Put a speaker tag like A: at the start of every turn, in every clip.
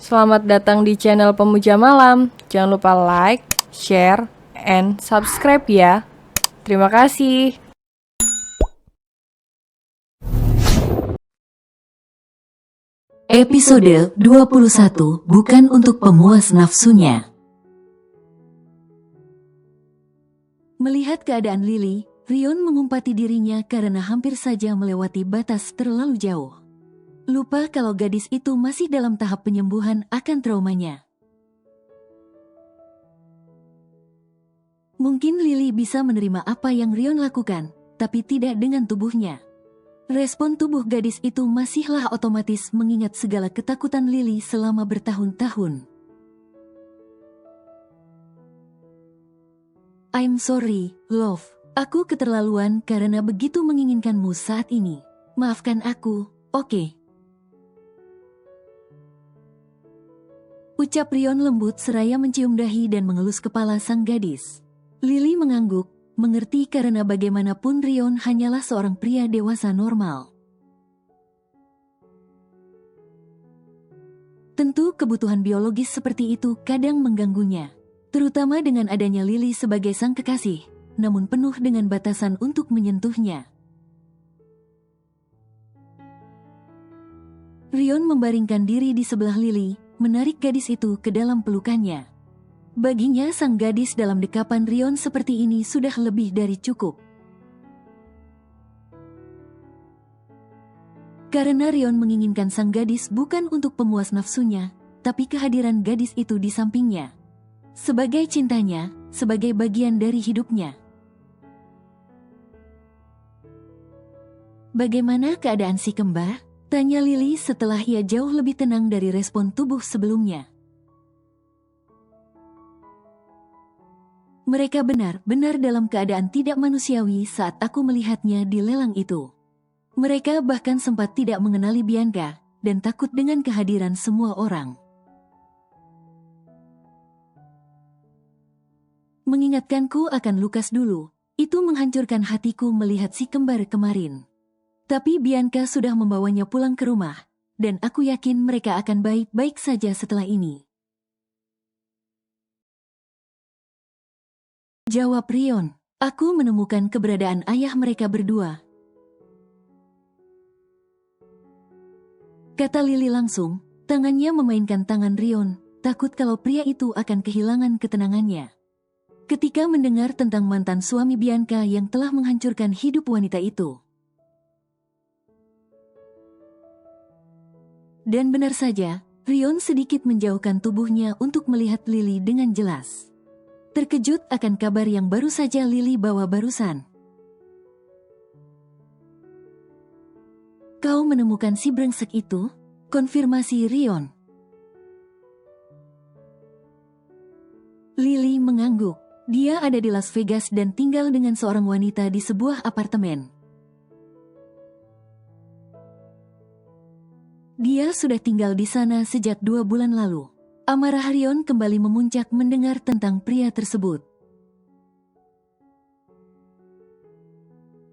A: Selamat datang di channel Pemuja Malam. Jangan lupa like, share, and subscribe ya. Terima kasih.
B: Episode 21 bukan untuk pemuas nafsunya. Melihat keadaan Lily, Rion mengumpati dirinya karena hampir saja melewati batas terlalu jauh. Lupa kalau gadis itu masih dalam tahap penyembuhan akan traumanya. Mungkin Lily bisa menerima apa yang Rion lakukan, tapi tidak dengan tubuhnya. Respon tubuh gadis itu masihlah otomatis mengingat segala ketakutan Lily selama bertahun-tahun. I'm sorry, love. Aku keterlaluan karena begitu menginginkanmu saat ini. Maafkan aku, oke? Ucap Rion lembut seraya mencium dahi dan mengelus kepala sang gadis. Lily mengangguk, mengerti karena bagaimanapun Rion hanyalah seorang pria dewasa normal. Tentu kebutuhan biologis seperti itu kadang mengganggunya. Terutama dengan adanya Lily sebagai sang kekasih, namun penuh dengan batasan untuk menyentuhnya. Rion membaringkan diri di sebelah Lily, menarik gadis itu ke dalam pelukannya. Baginya sang gadis dalam dekapan Rion seperti ini sudah lebih dari cukup. Karena Rion menginginkan sang gadis bukan untuk pemuas nafsunya, tapi kehadiran gadis itu di sampingnya. Sebagai cintanya, sebagai bagian dari hidupnya. Bagaimana keadaan si kembar? Tanya Lily setelah ia jauh lebih tenang dari respon tubuh sebelumnya. Mereka benar-benar dalam keadaan tidak manusiawi saat aku melihatnya di lelang itu. Mereka bahkan sempat tidak mengenali Bianca dan takut dengan kehadiran semua orang. Mengingatkanku akan Lukas dulu, itu menghancurkan hatiku melihat si kembar kemarin. Tapi Bianca sudah membawanya pulang ke rumah, dan aku yakin mereka akan baik-baik saja setelah ini. Jawab Rion, aku menemukan keberadaan ayah mereka berdua. Kata Lily langsung, tangannya memainkan tangan Rion, takut kalau pria itu akan kehilangan ketenangannya. Ketika mendengar tentang mantan suami Bianca yang telah menghancurkan hidup wanita itu. Dan benar saja, Rion sedikit menjauhkan tubuhnya untuk melihat Lily dengan jelas. Terkejut akan kabar yang baru saja Lily bawa barusan. Kau menemukan si brengsek itu? Konfirmasi Rion. Lily mengangguk. Dia ada di Las Vegas dan tinggal dengan seorang wanita di sebuah apartemen. Dia sudah tinggal di sana sejak 2 bulan lalu. Amarah Rion kembali memuncak mendengar tentang pria tersebut.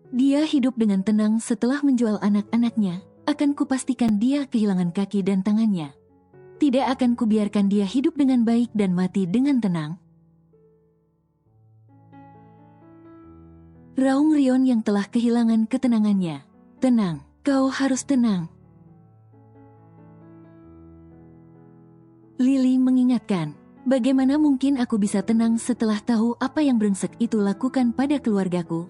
B: Dia hidup dengan tenang setelah menjual anak-anaknya. Akan kupastikan dia kehilangan kaki dan tangannya. Tidak akan kubiarkan dia hidup dengan baik dan mati dengan tenang. Raung Rion yang telah kehilangan ketenangannya. Tenang, kau harus tenang. Lily mengingatkan, bagaimana mungkin aku bisa tenang setelah tahu apa yang brengsek itu lakukan pada keluargaku?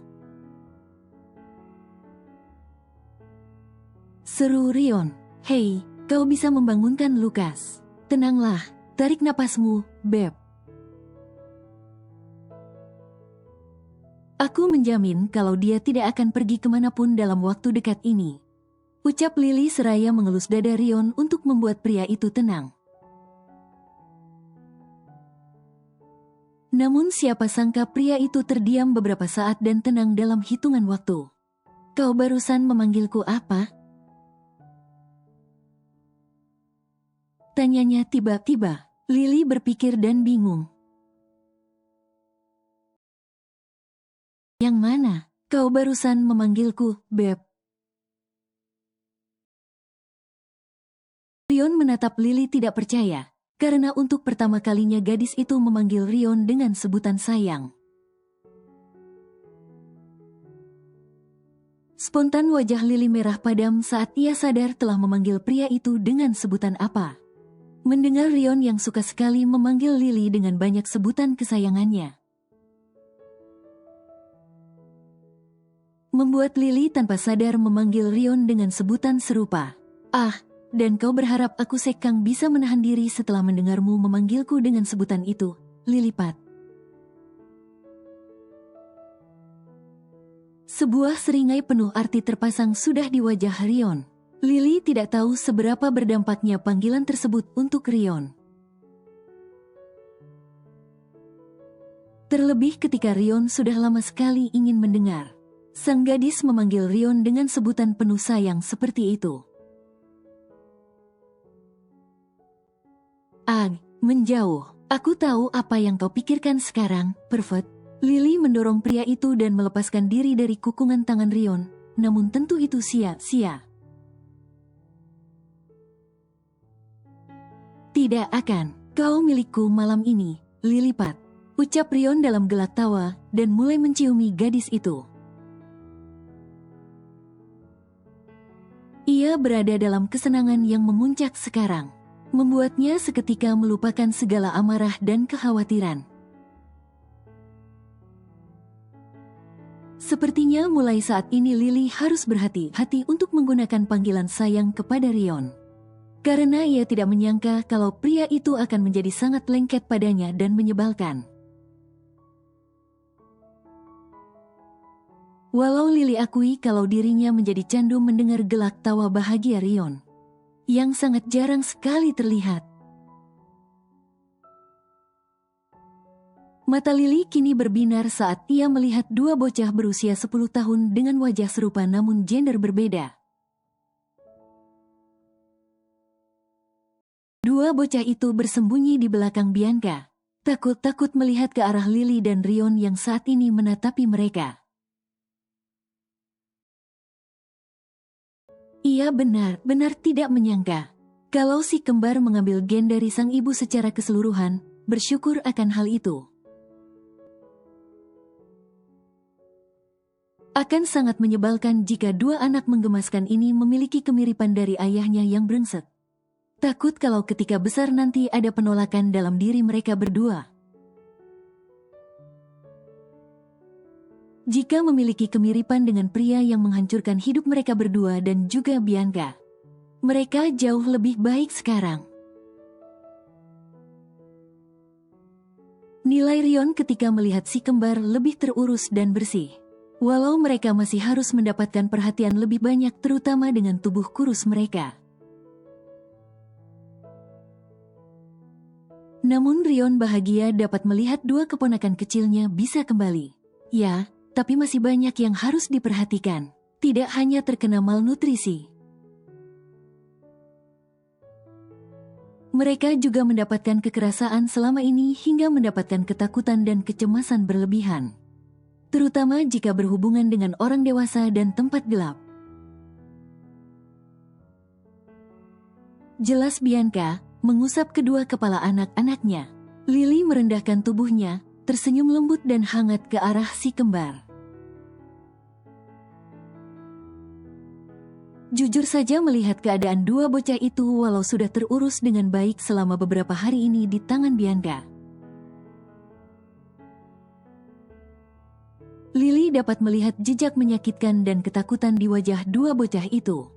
B: Seru Rion, hei, kau bisa membangunkan Lukas. Tenanglah, tarik napasmu, Beb. Aku menjamin kalau dia tidak akan pergi kemanapun dalam waktu dekat ini. Ucap Lily seraya mengelus dada Rion untuk membuat pria itu tenang. Namun siapa sangka pria itu terdiam beberapa saat dan tenang dalam hitungan waktu. Kau barusan memanggilku apa? Tanyanya tiba-tiba. Lily berpikir dan bingung. Yang mana? Kau barusan memanggilku, Beb. Rion menatap Lily tidak percaya, karena untuk pertama kalinya gadis itu memanggil Rion dengan sebutan sayang. Spontan wajah Lily merah padam saat ia sadar telah memanggil pria itu dengan sebutan apa. Mendengar Rion yang suka sekali memanggil Lily dengan banyak sebutan kesayangannya, membuat Lily tanpa sadar memanggil Rion dengan sebutan serupa. Ah, dan kau berharap aku sekang bisa menahan diri setelah mendengarmu memanggilku dengan sebutan itu, Lilypat. Sebuah seringai penuh arti terpasang sudah di wajah Rion. Lily tidak tahu seberapa berdampaknya panggilan tersebut untuk Rion. Terlebih ketika Rion sudah lama sekali ingin mendengar sang gadis memanggil Rion dengan sebutan penuh sayang seperti itu. Menjauh. Aku tahu apa yang kau pikirkan sekarang, pervert. Lily mendorong pria itu dan melepaskan diri dari kukungan tangan Rion, namun tentu itu sia-sia. Tidak akan. Kau milikku malam ini, Lilypat, ucap Rion dalam gelak tawa dan mulai menciumi gadis itu. Ia berada dalam kesenangan yang memuncak sekarang, membuatnya seketika melupakan segala amarah dan kekhawatiran. Sepertinya mulai saat ini Lily harus berhati-hati untuk menggunakan panggilan sayang kepada Rion. Karena ia tidak menyangka kalau pria itu akan menjadi sangat lengket padanya dan menyebalkan. Walau Lily akui kalau dirinya menjadi candu mendengar gelak tawa bahagia Rion, yang sangat jarang sekali terlihat. Mata Lily kini berbinar saat ia melihat dua bocah berusia 10 tahun dengan wajah serupa namun gender berbeda. Dua bocah itu bersembunyi di belakang Bianca, takut-takut melihat ke arah Lily dan Rion yang saat ini menatapi mereka. Ia benar-benar tidak menyangka kalau si kembar mengambil gen dari sang ibu secara keseluruhan, bersyukur akan hal itu. Akan sangat menyebalkan jika dua anak menggemaskan ini memiliki kemiripan dari ayahnya yang brengsek. Takut kalau ketika besar nanti ada penolakan dalam diri mereka berdua. Jika memiliki kemiripan dengan pria yang menghancurkan hidup mereka berdua dan juga Bianca, mereka jauh lebih baik sekarang. Nilai Rion ketika melihat si kembar lebih terurus dan bersih. Walau mereka masih harus mendapatkan perhatian lebih banyak terutama dengan tubuh kurus mereka. Namun Rion bahagia dapat melihat dua keponakan kecilnya bisa kembali. Ya, tapi masih banyak yang harus diperhatikan. Tidak hanya terkena malnutrisi. Mereka juga mendapatkan kekerasan selama ini hingga mendapatkan ketakutan dan kecemasan berlebihan. Terutama jika berhubungan dengan orang dewasa dan tempat gelap. Jelas Bianca mengusap kedua kepala anak-anaknya. Lily merendahkan tubuhnya, tersenyum lembut dan hangat ke arah si kembar. Jujur saja melihat keadaan dua bocah itu walau sudah terurus dengan baik selama beberapa hari ini di tangan Bianca. Lily dapat melihat jejak menyakitkan dan ketakutan di wajah dua bocah itu.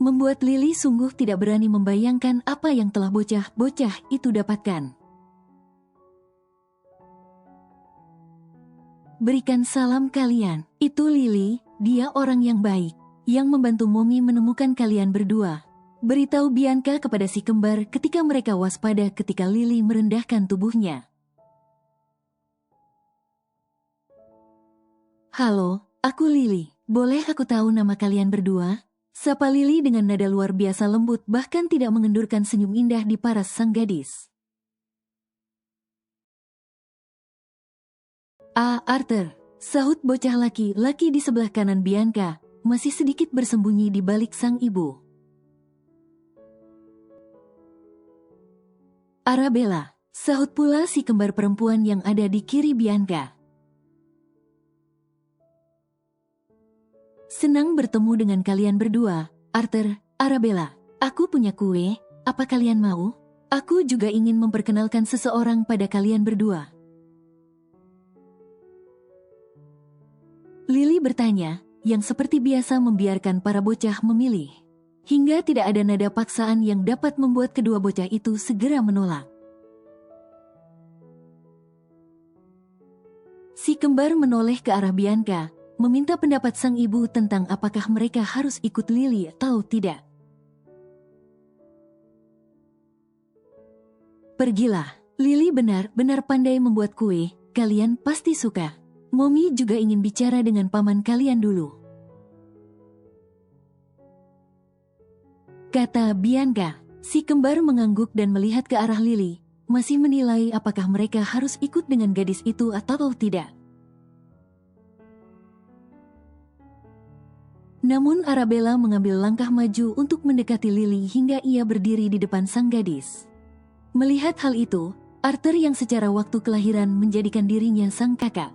B: Membuat Lily sungguh tidak berani membayangkan apa yang telah bocah-bocah itu dapatkan. Berikan salam kalian. Itu Lily, dia orang yang baik, yang membantu Mommy menemukan kalian berdua. Beritahu Bianca kepada si kembar ketika mereka waspada ketika Lily merendahkan tubuhnya. Halo, aku Lily. Boleh aku tahu nama kalian berdua? Sapa Lily dengan nada luar biasa lembut bahkan tidak mengendurkan senyum indah di paras sang gadis. Arthur, sahut bocah laki-laki di sebelah kanan Bianca, masih sedikit bersembunyi di balik sang ibu. Arabella, sahut pula si kembar perempuan yang ada di kiri Bianca. Senang bertemu dengan kalian berdua, Arthur, Arabella. Aku punya kue, apa kalian mau? Aku juga ingin memperkenalkan seseorang pada kalian berdua. Lily bertanya, yang seperti biasa membiarkan para bocah memilih. Hingga tidak ada nada paksaan yang dapat membuat kedua bocah itu segera menolak. Si kembar menoleh ke arah Bianca, meminta pendapat sang ibu tentang apakah mereka harus ikut Lily atau tidak. Pergilah, Lily benar-benar pandai membuat kue, kalian pasti suka. Mommy juga ingin bicara dengan paman kalian dulu. Kata Bianca, si kembar mengangguk dan melihat ke arah Lily, masih menilai apakah mereka harus ikut dengan gadis itu atau tidak. Namun Arabella mengambil langkah maju untuk mendekati Lily hingga ia berdiri di depan sang gadis. Melihat hal itu, Arthur yang secara waktu kelahiran menjadikan dirinya sang kakak,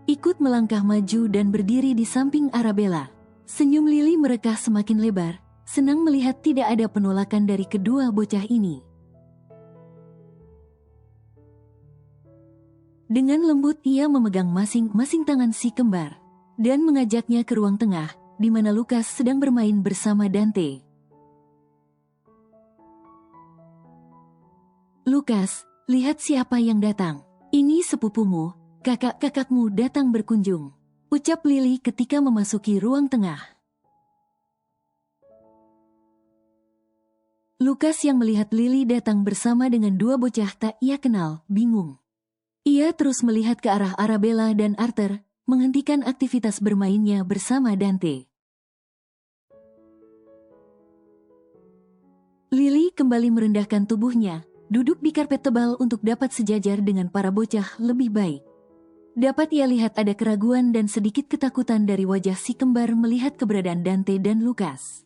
B: ikut melangkah maju dan berdiri di samping Arabella. Senyum Lily merekah semakin lebar, senang melihat tidak ada penolakan dari kedua bocah ini. Dengan lembut ia memegang masing-masing tangan si kembar dan mengajaknya ke ruang tengah, di mana Lucas sedang bermain bersama Dante. Lucas, lihat siapa yang datang. Ini sepupumu. Kakak-kakakmu datang berkunjung, ucap Lily ketika memasuki ruang tengah. Lucas yang melihat Lily datang bersama dengan dua bocah tak ia kenal, bingung. Ia terus melihat ke arah Arabella dan Arthur, menghentikan aktivitas bermainnya bersama Dante. Lily kembali merendahkan tubuhnya, duduk di karpet tebal untuk dapat sejajar dengan para bocah lebih baik. Dapat ia lihat ada keraguan dan sedikit ketakutan dari wajah si kembar melihat keberadaan Dante dan Lucas.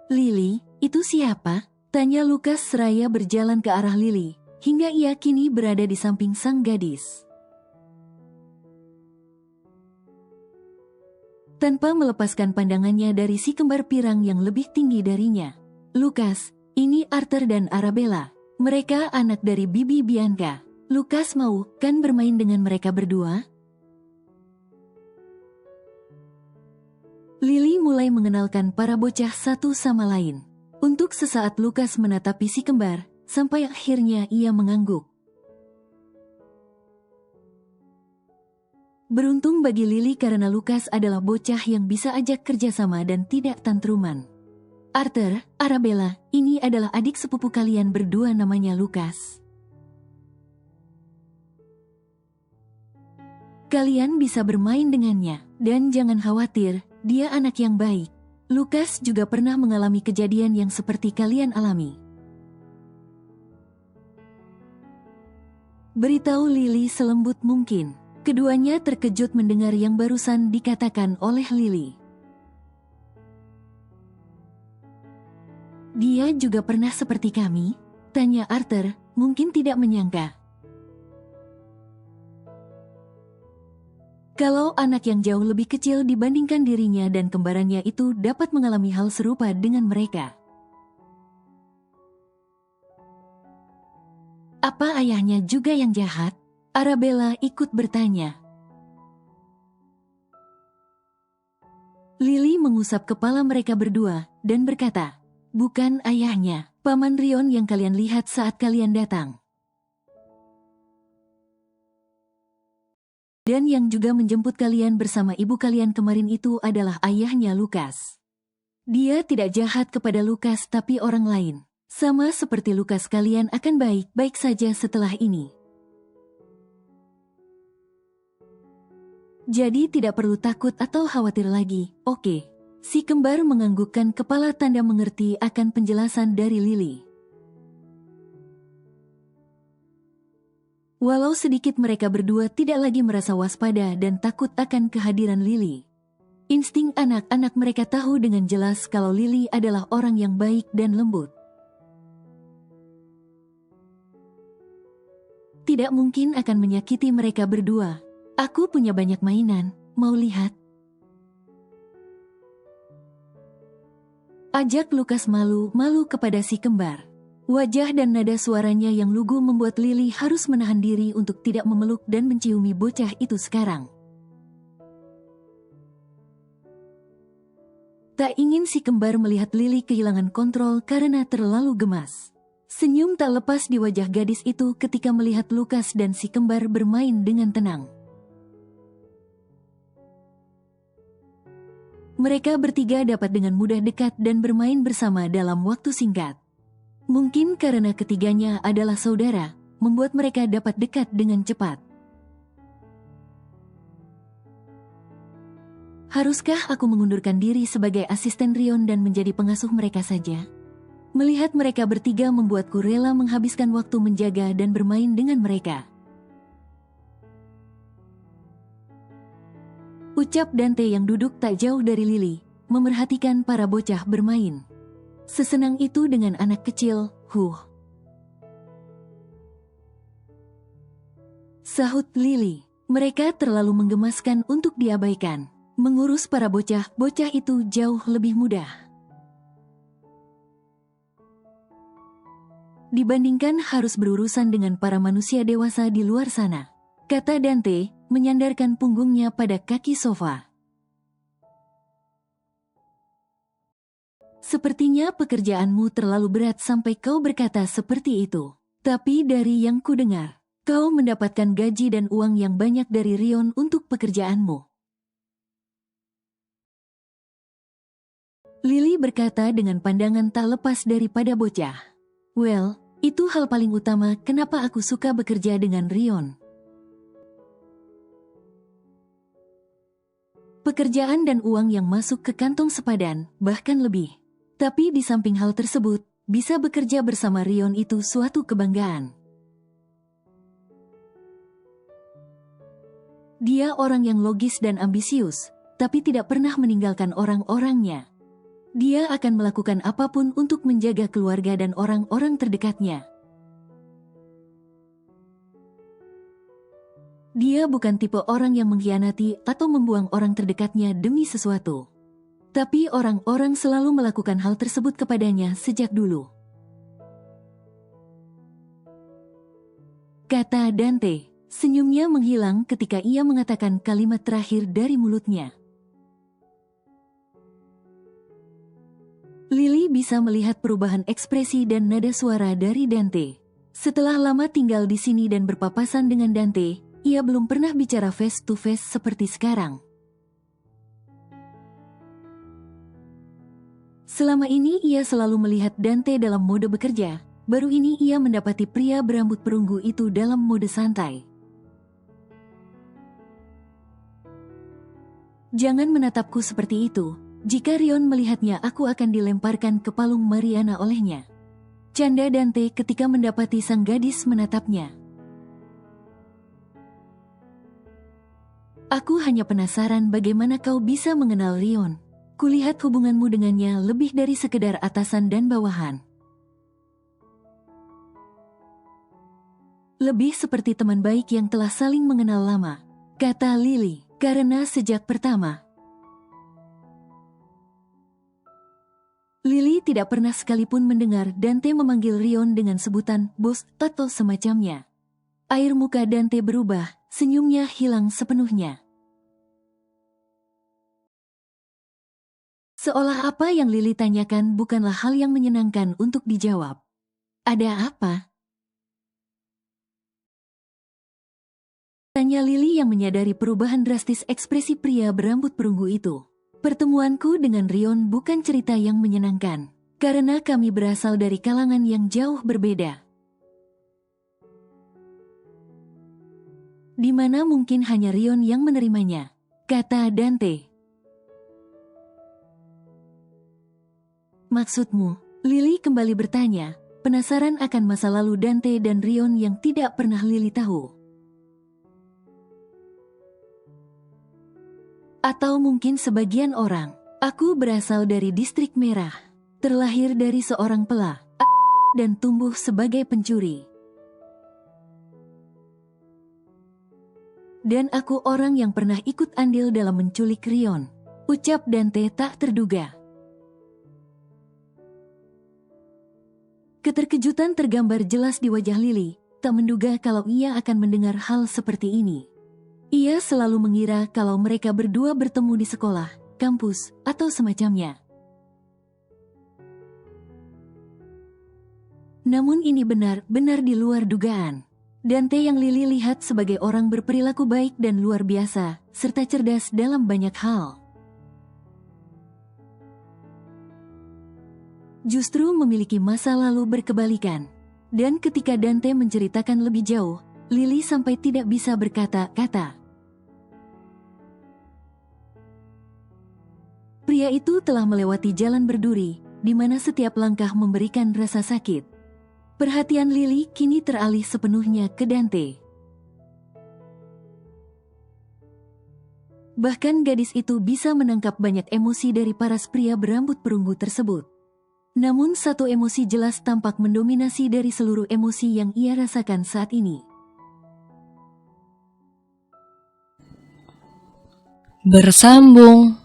B: Lily, itu siapa? Tanya Lucas seraya berjalan ke arah Lily, hingga ia kini berada di samping sang gadis. Tanpa melepaskan pandangannya dari si kembar pirang yang lebih tinggi darinya. Lucas, ini Arthur dan Arabella. Mereka anak dari Bibi Bianca. Lucas mau kan bermain dengan mereka berdua? Lily mulai mengenalkan para bocah satu sama lain. Untuk sesaat Lucas menatapi si kembar, sampai akhirnya ia mengangguk. Beruntung bagi Lily karena Lucas adalah bocah yang bisa ajak kerjasama dan tidak tantruman. Arthur, Arabella, ini adalah adik sepupu kalian berdua namanya Lucas. Kalian bisa bermain dengannya, dan jangan khawatir, dia anak yang baik. Lucas juga pernah mengalami kejadian yang seperti kalian alami. Beritahu Lily selembut mungkin. Keduanya terkejut mendengar yang barusan dikatakan oleh Lily. Dia juga pernah seperti kami? Tanya Arthur, mungkin tidak menyangka. Kalau anak yang jauh lebih kecil dibandingkan dirinya dan kembarannya itu dapat mengalami hal serupa dengan mereka. Apa ayahnya juga yang jahat? Arabella ikut bertanya. Lily mengusap kepala mereka berdua dan berkata, bukan ayahnya, Paman Rion yang kalian lihat saat kalian datang. Dan yang juga menjemput kalian bersama ibu kalian kemarin itu adalah ayahnya Lucas. Dia tidak jahat kepada Lucas tapi orang lain. Sama seperti Lucas kalian akan baik-baik saja setelah ini. Jadi tidak perlu takut atau khawatir lagi, oke? Si kembar menganggukkan kepala tanda mengerti akan penjelasan dari Lily. Walau sedikit mereka berdua tidak lagi merasa waspada dan takut akan kehadiran Lily. Insting anak-anak mereka tahu dengan jelas kalau Lily adalah orang yang baik dan lembut. Tidak mungkin akan menyakiti mereka berdua. Aku punya banyak mainan, mau lihat? Ajak Lukas malu-malu kepada si kembar. Wajah dan nada suaranya yang lugu membuat Lily harus menahan diri untuk tidak memeluk dan menciumi bocah itu sekarang. Tak ingin si kembar melihat Lily kehilangan kontrol karena terlalu gemas. Senyum tak lepas di wajah gadis itu ketika melihat Lukas dan si kembar bermain dengan tenang. Mereka bertiga dapat dengan mudah dekat dan bermain bersama dalam waktu singkat. Mungkin karena ketiganya adalah saudara, membuat mereka dapat dekat dengan cepat. Haruskah aku mengundurkan diri sebagai asisten Rion dan menjadi pengasuh mereka saja? Melihat mereka bertiga membuatku rela menghabiskan waktu menjaga dan bermain dengan mereka. Ucap Dante yang duduk tak jauh dari Lily, memerhatikan para bocah bermain. Sesenang itu dengan anak kecil, sahut Lily. Mereka terlalu menggemaskan untuk diabaikan. Mengurus para bocah itu jauh lebih mudah. Dibandingkan harus berurusan dengan para manusia dewasa di luar sana, kata Dante, menyandarkan punggungnya pada kaki sofa. Sepertinya pekerjaanmu terlalu berat sampai kau berkata seperti itu. Tapi dari yang kudengar, kau mendapatkan gaji dan uang yang banyak dari Rion untuk pekerjaanmu. Lily berkata dengan pandangan tak lepas daripada bocah. Well, itu hal paling utama kenapa aku suka bekerja dengan Rion. Pekerjaan dan uang yang masuk ke kantong sepadan, bahkan lebih. Tapi di samping hal tersebut, bisa bekerja bersama Rion itu suatu kebanggaan. Dia orang yang logis dan ambisius, tapi tidak pernah meninggalkan orang-orangnya. Dia akan melakukan apapun untuk menjaga keluarga dan orang-orang terdekatnya. Dia bukan tipe orang yang mengkhianati atau membuang orang terdekatnya demi sesuatu. Tapi orang-orang selalu melakukan hal tersebut kepadanya sejak dulu. Kata Dante, senyumnya menghilang ketika ia mengatakan kalimat terakhir dari mulutnya. Lily bisa melihat perubahan ekspresi dan nada suara dari Dante. Setelah lama tinggal di sini dan berpapasan dengan Dante, ia belum pernah bicara face to face seperti sekarang. Selama ini ia selalu melihat Dante dalam mode bekerja, baru ini ia mendapati pria berambut perunggu itu dalam mode santai. Jangan menatapku seperti itu. Jika Rion melihatnya aku akan dilemparkan ke palung Mariana olehnya. Canda Dante ketika mendapati sang gadis menatapnya. Aku hanya penasaran bagaimana kau bisa mengenal Rion. Kulihat hubunganmu dengannya lebih dari sekedar atasan dan bawahan. Lebih seperti teman baik yang telah saling mengenal lama, kata Lily, karena sejak pertama. Lily tidak pernah sekalipun mendengar Dante memanggil Rion dengan sebutan bos atau semacamnya. Air muka Dante berubah, senyumnya hilang sepenuhnya. Seolah apa yang Lily tanyakan bukanlah hal yang menyenangkan untuk dijawab. Ada apa? Tanya Lily yang menyadari perubahan drastis ekspresi pria berambut perunggu itu. Pertemuanku dengan Rion bukan cerita yang menyenangkan, karena kami berasal dari kalangan yang jauh berbeda. Di mana mungkin hanya Rion yang menerimanya, kata Dante. Maksudmu? Lily kembali bertanya, penasaran akan masa lalu Dante dan Rion yang tidak pernah Lily tahu. Atau mungkin sebagian orang. Aku berasal dari distrik merah. Terlahir dari seorang pela dan tumbuh sebagai pencuri. Dan aku orang yang pernah ikut andil dalam menculik Rion. Ucap Dante tak terduga. Keterkejutan tergambar jelas di wajah Lily, tak menduga kalau ia akan mendengar hal seperti ini. Ia selalu mengira kalau mereka berdua bertemu di sekolah, kampus, atau semacamnya. Namun ini benar-benar di luar dugaan. Dante yang Lily lihat sebagai orang berperilaku baik dan luar biasa, serta cerdas dalam banyak hal, justru memiliki masa lalu berkebalikan. Dan ketika Dante menceritakan lebih jauh, Lily sampai tidak bisa berkata-kata. Pria itu telah melewati jalan berduri, di mana setiap langkah memberikan rasa sakit. Perhatian Lily kini teralih sepenuhnya ke Dante. Bahkan gadis itu bisa menangkap banyak emosi dari paras pria berambut perunggu tersebut. Namun satu emosi jelas tampak mendominasi dari seluruh emosi yang ia rasakan saat ini.
A: Bersambung.